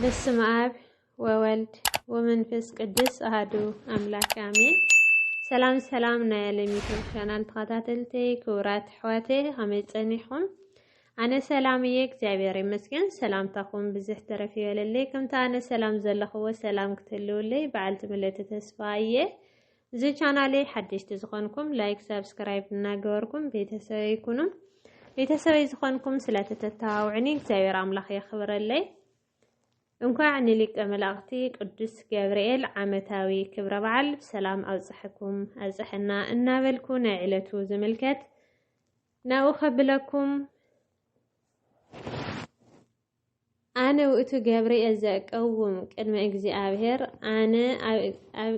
በስመ አብ ወወልድ ወመንፈስ ቅዱስ አሐዱ አምላክ አሜን። ሰላም ናይ ለሚቱ ቻናል ተኸታተልቲ ክቡራት ኣሕዋተይ ከመይ ፀኒሕኩም? ኣነ ሰላም እየ እግዚአብሔር ይመስገን። ሰላምታኩም ብዙሕ ተረፍ ይበለለይ። ከምታ ኣነ ሰላም ዘለኽዎ ሰላም ክትህልውለይ በዓልቲ ምልእቲ ተስፋ እየ። እዚ ቻናለይ ሓደሽቲ ዝኾንኩም ላይክ ሰብስክራይብ እናገበርኩም ቤተሰበይ ይኩኑ። ቤተሰበይ ዝኾንኩም ስለተተታውዕኒ እግዚአብሔር አምላኽ የኽብረለይ። እንኳን ንሊቀ መላእክቲ ቅዱስ ገብርኤል ዓመታዊ ክብረ በዓል ሰላም አውጽሕኩም አጽሕና እናበልኩ ናይ ዕለቱ ዝምልከት ናኡ ከብለኩም ኣነ ውእቱ ገብርኤል ዘቀውም ቅድመ እግዚአብሔር ኣነ ኣብ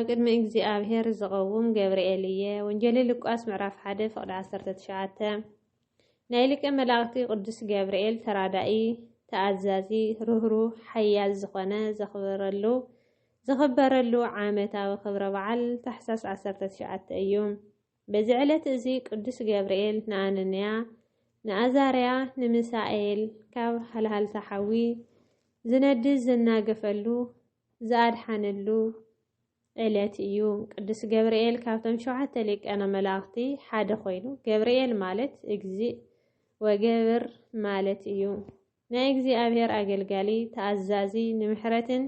ቅድመ እግዚአብሔር ዝቀውም ገብርኤል እየ። ወንጌል ሉቃስ ምዕራፍ 1 ፍቅዲ 19 ናይ ሊቀ መላእክቲ ቅዱስ ገብርኤል ተራዳኢ ተአዛዚ ሩህሩህ ሓያል ዝኾነ ዝኽበረሉ ዓመታዊ ክብረ በዓል ታሕሳስ 19 እዩ። በዚ ዕለት እዚ ቅዱስ ገብርኤል ንኣነንያ ንኣዛርያ ንሚሳኤል ካብ ሃልሃልታ ሓዊ ዝነድድ ዝናገፈሉ ዝኣድሓነሉ ዕለት እዩ። ቅዱስ ገብርኤል ካብቶም 7 ሊቃነ መላእክቲ ሓደ ኮይኑ ገብርኤል ማለት እግዚእ ወገብር ማለት እዩ። ናይ እግዚአብሔር አገልጋሊ ተአዛዚ ንምሕረትን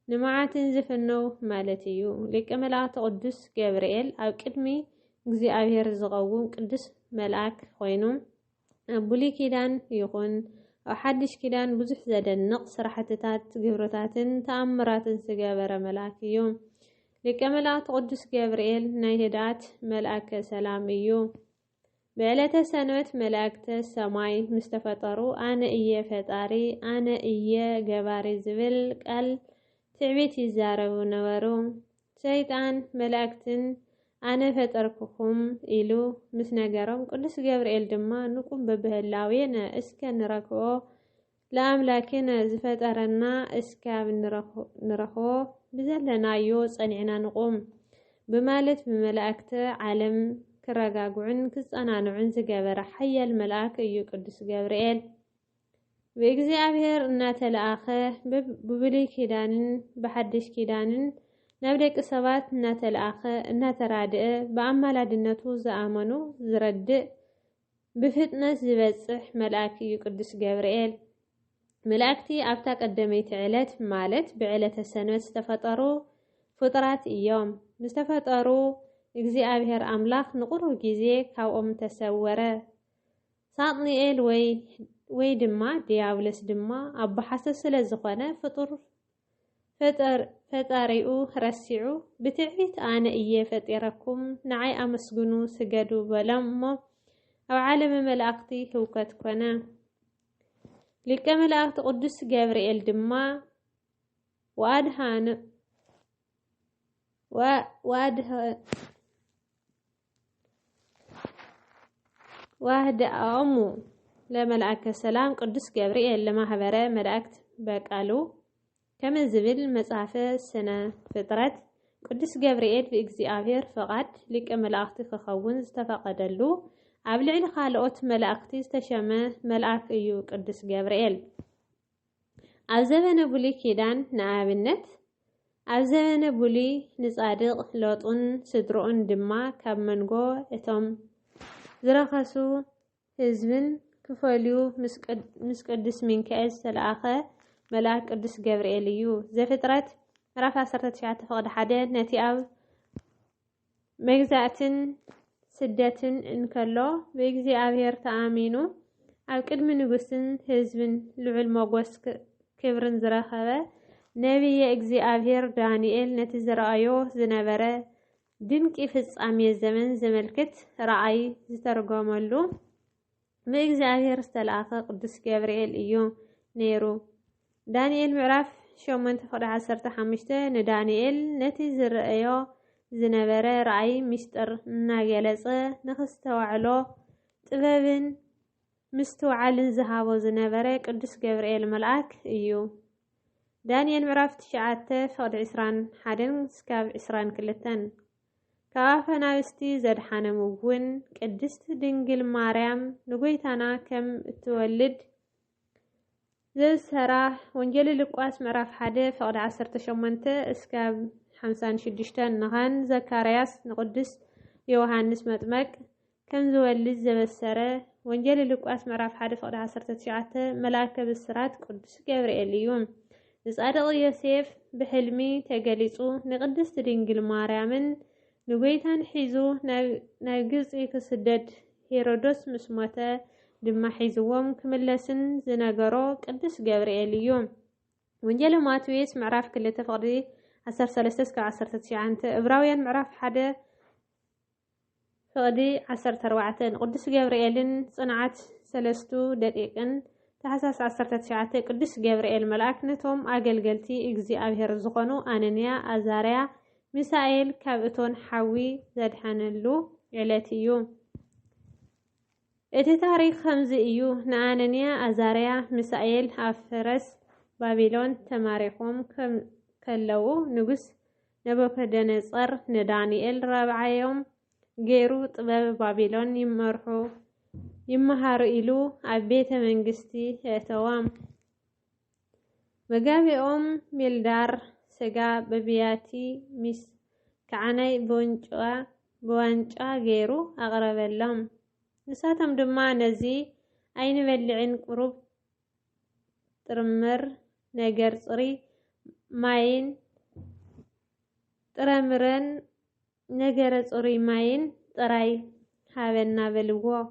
ንመዓትን ዝፍነው ማለት እዩ። ሊቀ መላእክቲ ቅዱስ ገብርኤል ኣብ ቅድሚ እግዚአብሔር ዝቀውም ቅዱስ መልአክ ኮይኑ ኣብ ብሉይ ኪዳን ይኹን ኣብ ሓድሽ ኪዳን ብዙሕ ዘደንቕ ስራሕትታት ግብርታትን ተኣምራትን ዝገበረ መልአክ እዩ። ሊቀ መላእክቲ ቅዱስ ገብርኤል ናይ ህድኣት መልአከ ሰላም እዩ። በዕለተ ሰንበት መላእክተ ሰማይ ምስተፈጠሩ ኣነ እየ ፈጣሪ ኣነ እየ ገባሪ ዝብል ቃል ትዕቢት ይዛረቡ ነበሩ። ሰይጣን መላእክትን ኣነ ፈጠርኩኩም ኢሉ ምስ ነገሮም ቅዱስ ገብርኤል ድማ ንቁም በብህላዌነ እስከ ንረክቦ ለኣምላክነ ዝፈጠረና እስካብ ንረክቦ ብዘለናዮ ፀኒዕና ንቁም ብማለት ብመላእክተ ዓለም ክረጋግዑን ክጸናንዑን ዝገበረ ሓያል መልአክ እዩ ቅዱስ ገብርኤል። ብእግዚአብሔር እናተለኣኸ ብብሉይ ኪዳንን ብሓድሽ ኪዳንን ናብ ደቂ ሰባት እናተለኣኸ እናተራድአ ብኣማላድነቱ ዝኣመኑ ዝረድእ ብፍጥነት ዝበጽሕ መልአክ እዩ ቅዱስ ገብርኤል። መላእክቲ ኣብታ ቀደመይቲ ዕለት ማለት ብዕለተ ሰንበት ዝተፈጠሩ ፍጡራት እዮም። ምስተፈጠሩ እግዚአብሔር አምላክ ንቁሩብ ጊዜ ካብኦም ተሰወረ። ሳጥኒኤል ወይ ድማ ዲያብሎስ ድማ ኣባሓሰብ ስለ ዝኾነ ፈጣሪኡ ረሲዑ ብትዕቢት ኣነ እየ ፈጢረኩም ንዓይ ኣመስግኑ ስገዱ በሎም እሞ ኣብ ዓለመ መላእክቲ ህውከት ኮነ። ሊቀ መላእክቲ ቅዱስ ገብርኤል ድማ ዋህድአሙ ለመልአከ ሰላም ቅዱስ ገብርኤል ለማህበረ መላእክት በቃሉ ከመዝብል መጽሐፈ ስነ ፍጥረት ቅዱስ ገብርኤል ብእግዚአብሔር ፈቃድ ሊቀ መላእክቲ ክኸውን ዝተፈቀደሉ ኣብ ልዕሊ ካልኦት መላእክቲ ዝተሸመ መልአክ እዩ ቅዱስ ገብርኤል። ኣብ ዘበነ ብሉይ ኪዳን ንኣብነት ኣብ ዘበነ ብሉይ ንጻድቕ ሎጡን ስድሮኡን ድማ ካብ መንጎ እቶም ዝረኸሱ ህዝብን ክፈልዩ ምስ ቅዱስ ሚካኤል ዝተለኣኸ መልአክ ቅዱስ ገብርኤል እዩ። ዘፍጥረት ምዕራፍ 19 ፍቅዲ 1 ነቲ ኣብ መግዛእትን ስደትን እንከሎ ብእግዚአብሔር ተኣሚኑ ኣብ ቅድሚ ንጉስን ህዝብን ልዑል ሞገስ ክብርን ዝረኸበ ነቢየ እግዚአብሔር ዳንኤል ነቲ ዝረአዮ ዝነበረ ድንቂ ፍጻሜ ዘመን ዘመልክት ራእይ ዝተርጎመሉ ብእግዚአብሔር ዝተለኣኸ ቅዱስ ገብርኤል እዩ ነይሩ። ዳንኤል ምዕራፍ 8 ፍቅዲ 15 ንዳንኤል ነቲ ዝረአዮ ዝነበረ ራእይ ምስጢር እናገለጸ ንኽስተዋዕሎ ጥበብን ምስትውዓልን ዝሃቦ ዝነበረ ቅዱስ ገብርኤል መልአክ እዩ። ዳንኤል ምዕራፍ 9 ፍቅዲ 21 እስካብ 22 ካብ ኣፈናብስቲ ዘድሓነም እውን ቅድስት ድንግል ማርያም ንጎይታና ከም እትወልድ زسرا وانجيل لقواس معرف حدا فقد 18 اسكاب 56 نغان زكارياس نقدس يوحنس مطمق كم زولد زبسره وانجيل لقواس معرف حدا فقد 19 ملاك بسرات قدس جبريل يوم صادق يوسف بحلمي تجلسو نقدس دينجل مريم نغيتان حيزو نغزي كسدد هيرودوس مسموته دما حيزوهم كملسن زناغرو قدس جبريل يوم وانجيل ماتويس معرف كل تفقدي 13-19 عبراويان معرف حدا فقدي 14 قدس جبريل صنعت 3 دقيقة تحساس 19 قدس جبريل ملاك نتهم أجلجلتي إجزابهر زخنو أنانيا أزاريا ميسائيل كابتون حوي زدحنلو علتيو إتي تاريخ 5 إيو نأنانيا أزاريا ميسائيل أفرس بابلون تماريخهم كلو نقص نبوكدنصر ندانيال رابعيوم غيرو طباب بابلون يمهارو إلو عبيت منجستي يتوام مقابئهم ميلدار سقا ببياتي ميس كعناي بوانجا غيرو أغرب اللهم نساتم دما نزي أين بلعين قروب ترمر نجر صري ماين ترمرن نجر صري ماين تراي هابنا بلغو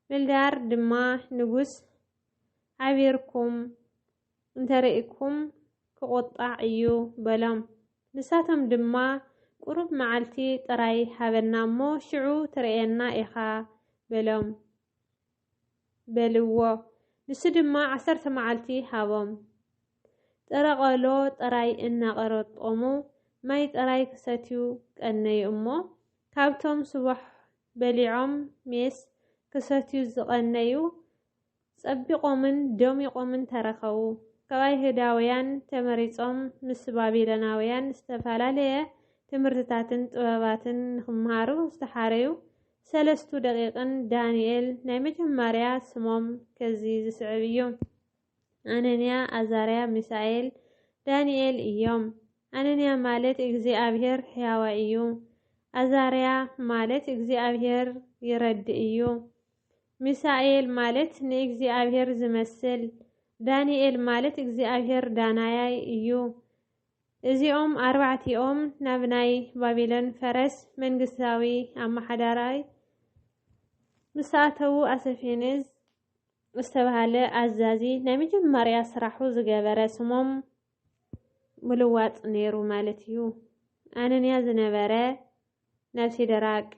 ملدار دما نغس عبيركم انترئكم كقطع ايو بلام نساتم دما قرب معلتي تراي هابنا مو شعو ترئينا إخا بلام بلغو نسو دما 10 معلتي هابم ترقلو تراي إنا قرط أمو ماي تراي كساتيو كأني أمو كابتم صبح بلعم ميس كساتيو زقنيو صبقومن دوميقومن ترخو كواي هداويان تمريصوم مس بابيلوناويان استفالاليه تمرتاتن طباباتن خمارو استحاريو 3 دقيقن دانيال ناي مجماريا سموم كزي زسعبيو أنانيا أزاريا ميسائيل دانيال إيوم أنانيا مالت إغزابير حياوا إيوم أزاريا مالت إغزابير يرد إيوم ميسائيل مالت نإغزابير زمسل دانيال مالت إغزابير دانايا إيوم إزيوم 4 نابناي بابلون فرس منقساوي أما حداراي مساتو أسفينز استبهاله أزازي نمجماريا سراحو زقابرا سموم ملوات نيرو مالتيو أنانيا زنبرا نفسي دراك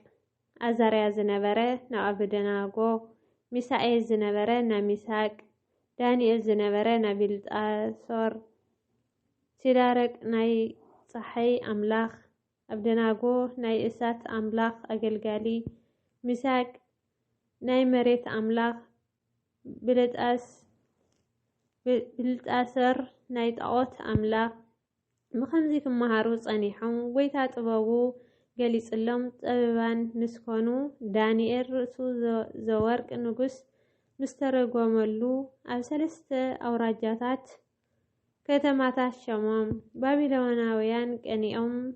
أزاريا زنبرا نعبدناغو ميسائيل زنبرا نميساك دانيال زنبرا نبيلتاسور سيدارك ناي صحي أملاخ أبدناغو ناي إسات أملاخ أقلقالي ميساك ناي مريت أملاخ بلتأسر ناي طاقوت أملاخ مخمزي كمهارو صنيحون ويتا طبابو قليس اللهم طببان مسكونو دانيال رسو زوارك نقص مسترقو ملو أو 3 أوراجاتات كتماتات شمام بابلوناويان كأنيهم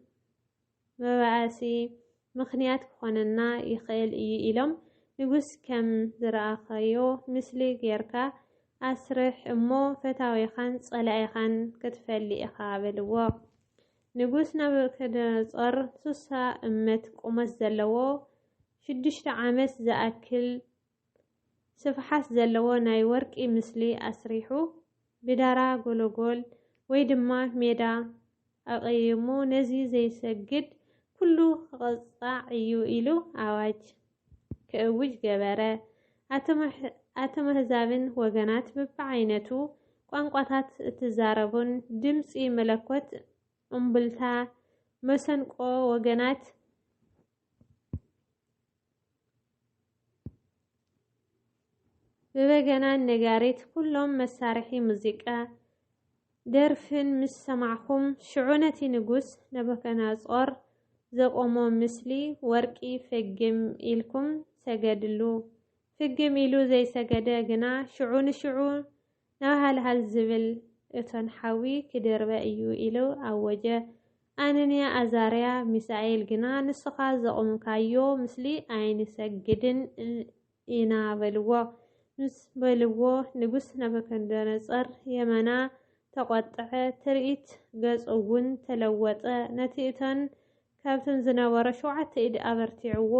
مبعاسي مخنيات كخوننا يخيل إيلم نقص كم زرأخيو مثلي غيركا أسرح أمو فتاويخان صلايخان كتفلي إخابلو نقص نبكدنصر 3 أمت قمس زلو 6 عامس زأكل سفحاس زلو ناي ورك مثلي أسريحو بدارا غولوغول ويدما ميدا أقيمو نزي زي سجد كله غصاع إيو إلو عواج كأوج جبارة أتمهزابن وغنات ببعينتو قوانقواتات تزاربون دمسي ملكوت أمبلتا مسنقو وغنات ببغنان نغاريت كلهم مسارحي موزيكا درفن مس سمعكم شعونتي نقص نبوكدنصر زقومو مثلي ورقي فجم إلكم سجدلو فجم إلو زي سجده جنا شعون ናብሃልሃል ዝብል እቶን ሓዊ ክደርበ እዩ ኢሉ ኣወጀ። ኣነንያ ኣዛርያ ሚሳኤል ግና ንስኻ ዘቕምካዮ ምስሊ ኣይንሰግድን ኢና በልዎ። ምስ በልዎ ንጉስ ናቡከደነፆር የመና ተቆጥዐ፣ ትርኢት ገጹ እውን ተለወጠ። ነቲ እቶን ካብቶም ዝነበሮ 7 ኢድ ኣበርቲዕዎ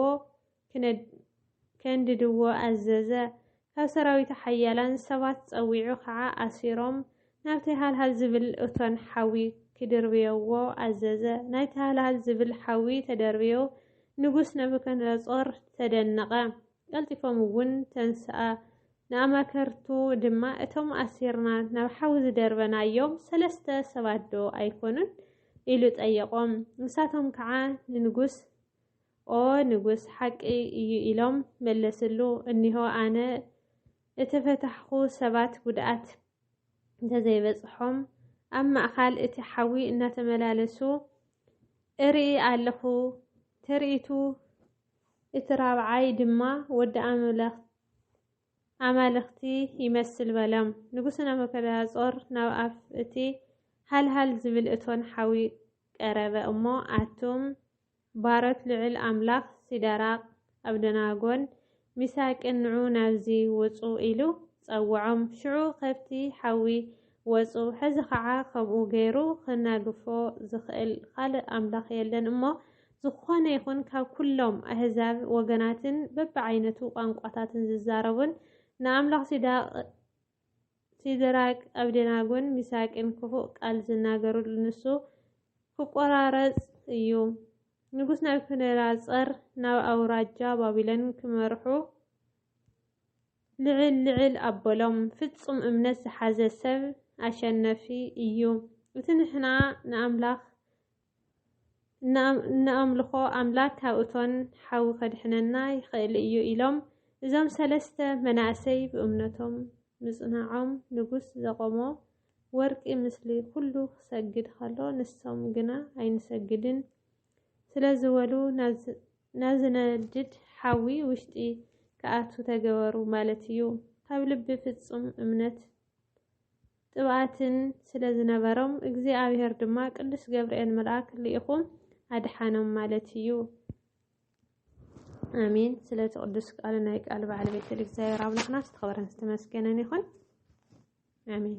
ከንድድዎ ኣዘዘ። ካብ ሰራዊት ሓያላን ሰባት ፀዊዑ ከዓ ኣሲሮም ናብቲ ሃልሃል ዝብል እቶን ሓዊ ክድርብየዎ ኣዘዘ። ናይቲ ሃልሃል ዝብል ሓዊ ተደርብዩ ንጉስ ናቡከደነፆር ተደነቐ። ቀልጢፎም እውን ተንስኣ። ንኣማከርቱ ድማ እቶም ኣሲርና ናብ ሓዊ ዝደርበናዮም 3 ሰባት ዶ ኣይኮኑን ኢሉ ጠየቆም። ንሳቶም ከዓ ንንጉስ ኦ ንጉስ ሓቂ እዩ ኢሎም መለስሉ። እኒሆ ኣነ እተፈታሕኩ ሰባት ጉድኣት እንተዘይበፅሖም ኣብ ማእኸል እቲ ሓዊ እናተመላለሱ እርኢ ኣለኹ። ትርኢቱ እቲ ራብዓይ ድማ ወዲ ኣማልኽቲ ይመስል በሎም። ንጉስ ናቡከደነፆር ናብ ኣፍ እቲ ሃልሃል ዝብል እቶን ሓዊ ቀረበ እሞ ኣቱም ባሮት ልዑል ኣምላኽ ሲድራቅ ኣብደናጎን ሚሳቅን ንዑ ናብዚ ውፁ ኢሉ ፀውዖም። ሽዑ ከፍቲ ሓዊ ወፁ። ሕዚ ከዓ ከምኡ ገይሩ ክናግፎ ዝኽእል ካልእ ኣምላኽ የለን እሞ ዝኾነ ይኹን ካብ ኩሎም ኣህዛብ ወገናትን በቢዓይነቱ ቋንቋታትን ዝዛረቡን ንኣምላኽ ሲድራቅ ኣብደናጎን ሚሳቅን ክፉእ ቃል ዝናገሩሉ ንሱ ክቆራረፅ እዩ። ንጉስ ናቡከደነፆር ናብ ኣውራጃ ባቢሎን ክመርሑ ልዕል ኣበሎም። ፍጹም እምነት ዝሓዘ ሰብ ኣሸናፊ እዩ። እቲ ንሕና ንኣምልኾ ኣምላክ ካብ እቶን ሓዊ ከድሕነና ይኽእል እዩ ኢሎም እዞም 3 መናእሰይ ብእምነቶም ምጽናዖም ንጉስ ዘቆሞ ወርቂ ምስሊ ኩሉ ክሰግድ ከሎ ንሶም ግና ኣይንሰግድን ስለዝበሉ ናዝነድድ ሓዊ ውሽጢ ከኣቱ ተገበሩ ማለት እዩ። ካብ ልቢ ፍጹም እምነት ጥብኣትን ስለዝነበሮም እግዚኣብሔር ድማ ቅዱስ ገብርኤል መልኣክ ልኢኹ ኣድሓኖም ማለት እዩ። አሜን። ስለቲ ቅዱስ ቃል ናይ ቃል ባለቤት እግዚአብሔር አምላክና ዝተኸበረን ዝተመስገነን ይኹን። አሜን።